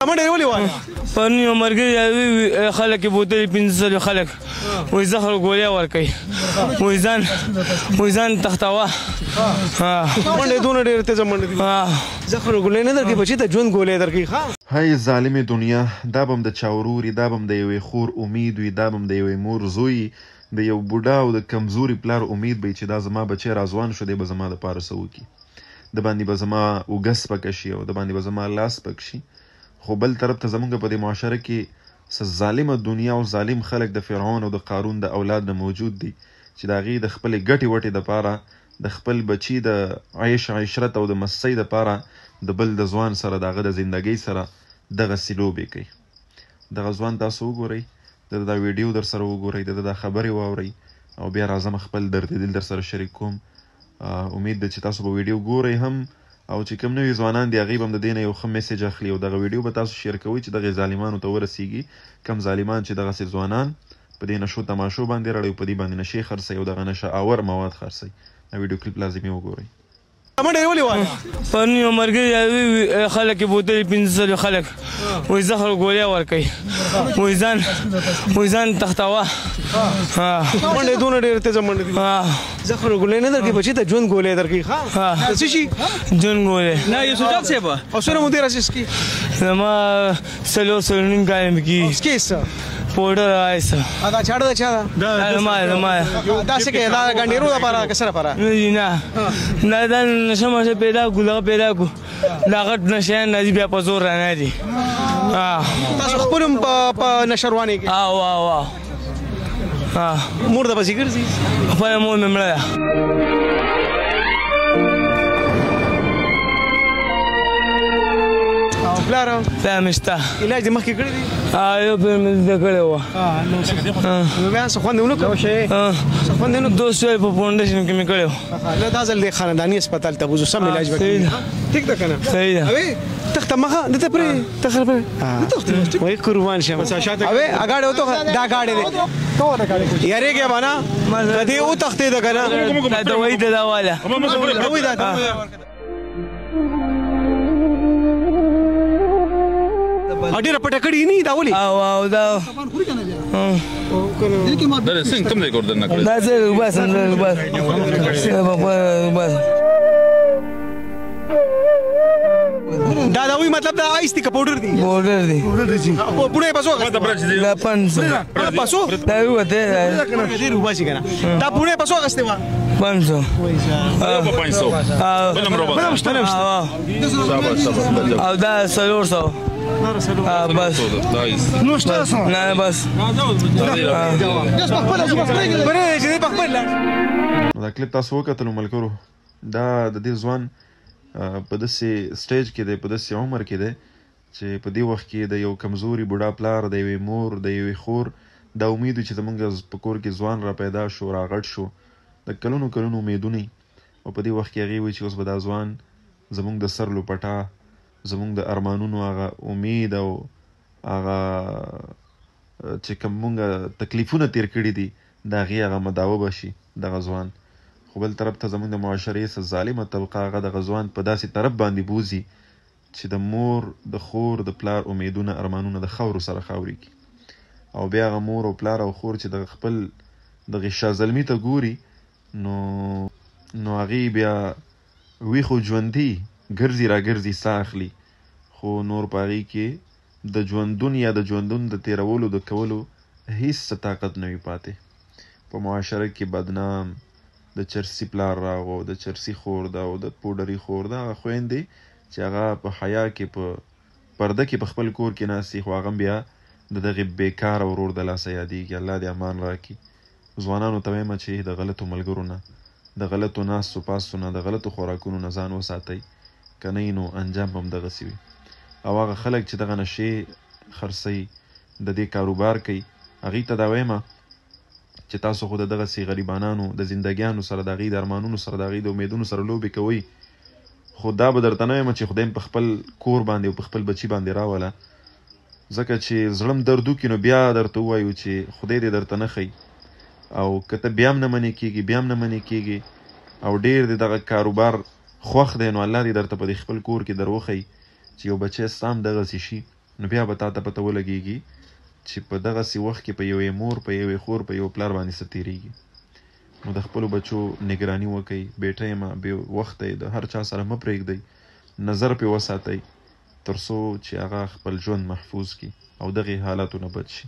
منډه ولې واله پرون یو ملګري خلک یې بوتلې 1500 خلک وایي زهر ګولۍ ورکوي وایي ځان تختوه منډه دونه ډېره تېزه منډه دي زهر ګولۍ نه درکوي بچي ته ژوند ګولۍ درکوي هی ظالمې دنیا دا به هم د چا ورور وي دا به هم د یوې خور امید وي دا به هم د یوې مور زوی د یو بوډا او د کمزوري پلار امید به چې دا زما بچی راځوان شو دی به زما دپاره څه وکړي د باندې به زما اوږه سپکه شي او د باندې به زما لاس سپک شي خو بل طرف ته زمونږ په دې معاشره کې څه ظالمه دنیا او ظالم خلک د فرعون او د قارون د اولاد نه موجود دي چې د هغې د خپلې ګټې وټې دپاره د خپل بچي د عیش عشرت او د مستۍ دپاره د بل د ځوان سره د هغه د زندګۍ سره دغسې لوبې کوي دغه ځوان تاسو وګورئ د دا ویډیو در سره وګورئ د دا خبرې واورئ او بیا راځم خپل دردېدل در سره شریک کوم امید ده چې تاسو به ویډیو ګورئ هم او چې کوم نوي ځوانان دي هغوی به هم د دې نه یو ښه میسیج اخلي او دغه ویډیو به تاسو شیر کوئ چې دغې ظالمانو ته ورسیږي کم ظالمان چې دغسې ځوانان په دې نشو تماشو باندې راړئ په دې باندې نشې خرڅوي او دغه نشه آور مواد خرڅوي دا ویډیو کلیپ لازمي وګورئ منډه ولې واله پرون یو ملګري خلک یې بوتلې 1500 خلک وایي زهر ګولۍ ورکوي وایي ځان تختوه منډه دونه ډېره تېزه منډه دي زهر ګولۍ نه درکوي بچي ته ژوند ګولۍ درکوي څه شي ژوند ګولۍ نه یوسف صاحب او څومره مودې راځي سکي زما 4 نیم کاله مې کېږي سکي څه پوډر آیسه دا چاړه د چا ده زما دا څه کوي دا ګنډېرو دپاره که څه دپاره نه دا نشه مشه پیدا کړو دغه پیدا کړو دا غټ نشیان راځي بیا په زور رانه دي تاسو خپل هم په نشروانې کې مور د پسې ګرځي خپله مور مې مړه ده پلار مې شته علاج دې مخکې کړی دی یو پیر مې زده کړی وه نو بیا څه خوند یې ونه کړ څه خوند یې ونه 200 په فاونډیشن کې مې کړی و نه دا ځل دې خانداني هسپتال ته بوځو سم علاج به کوي ټیک ده که نه صحیح ده تخته مخه دته پرې تخته پرې وای قربان شم اوی اګاډه وته دا گاډه دې یاريږي باندې کدی او تخته ده کنه دا وای دا والا وای دا اډیره پټه کړی نه دا ولي او دا څنګه کوم ځای کوردن نه کړی دا زه بس دا وی مطلب دا آیس دی که پاوډر دی پونه پاسو دا 500 پاسو دا وته ډیر وباسي کنه دا پونه پاسو غسته وا 500 بلم روبا او دا 400 بس نو شته نه بس دا کلیپ تاسو وکتلو ملګرو دا د دې ځوان په داسې سټیج کې دی په داسې عمر کې دی چې په دې وخت کې د یو کمزوري بوډا پلار د یوې مور د یوې خور دا امید چې زمونږ په کور کې ځوان را پیدا شو را غټ شو د کلونو امیدونه او په دې وخت کې هغې وایي چې اوس به دا ځوان زمونږ د سر لوپټه زمونږ د ارمانونو هغه امید او هغه چې کوم مونږ تکلیفونه تیر کړي دي د هغې هغه مداوه به شي دغه ځوان خو بل طرف ته زمونږ د معاشرې څه ظالمه طبقه هغه دغه ځوان په داسې طرف باندې بوځي چې د مور د خور د پلار امیدونه ارمانونه د خاورو سره خاوري کړي او بیا هغه مور او پلار او خور چې د خپل دغې شازلمي ته ګوري نو هغې بیا ویښ او ژوندي ګرځي را ګرځي ساه اخلي خو نور په هغې کې د ژوندون یا د ژوندون د تېرولو د کولو هیڅ څه طاقت نه وي پاتې په معاشره کې بدنام د چرسي پلار راغو د چرسي خور ده او د پوډري خور ده هغه خویندې چې هغه په حیا کې په پرده کې په خپل کور کې ناستي خو هغه بیا د دغې بېکاره ورور د لاسه یادېږي الله دې امان راکړي ځوانانو ته وایم چې د غلطو ملګرو نه د غلطو ناستو پاستو نه د غلطو خوراکونو نه ځان وساتئ که نه نو انجام به هم دغسې وي او هغه خلک چې دغه نشې خرڅوي د دې کاروبار کوي هغوی ته دا وایم چې تاسو خو د دغسې غریبانانو د زندګیانو سره د هغوی د ارمانونو سره د هغوی د امیدونو سره لوبې کوئ خو دا به درته نه وایم چې خدای په خپل کور باندې او په خپل بچي باندې راوله ځکه چې زړه م درد وکړي نو بیا درته ووایو چې خدای دې درته نه ښایي او که ته بیا هم نه منې کېږي بیا هم نه منې کېږي او ډېر دې دغه کاروبار خوښ دی نو الله دې درته په دې خپل کور کې در وښایي چې یو بچی ستا هم دغسې شي نو بیا به تا ته پته ولګېږي چې په دغسې وخت کې په یوې مور په یوې خور په یو پلار باندې څه تېرېږي نو د خپلو بچو نګراني وکئ بیټه یې ما بې وخته د هر چا سره مه پرېږدئ نظر پرې وساتئ تر څو چې هغه خپل ژوند محفوظ کړي او دغې حالاتو نه بچ شي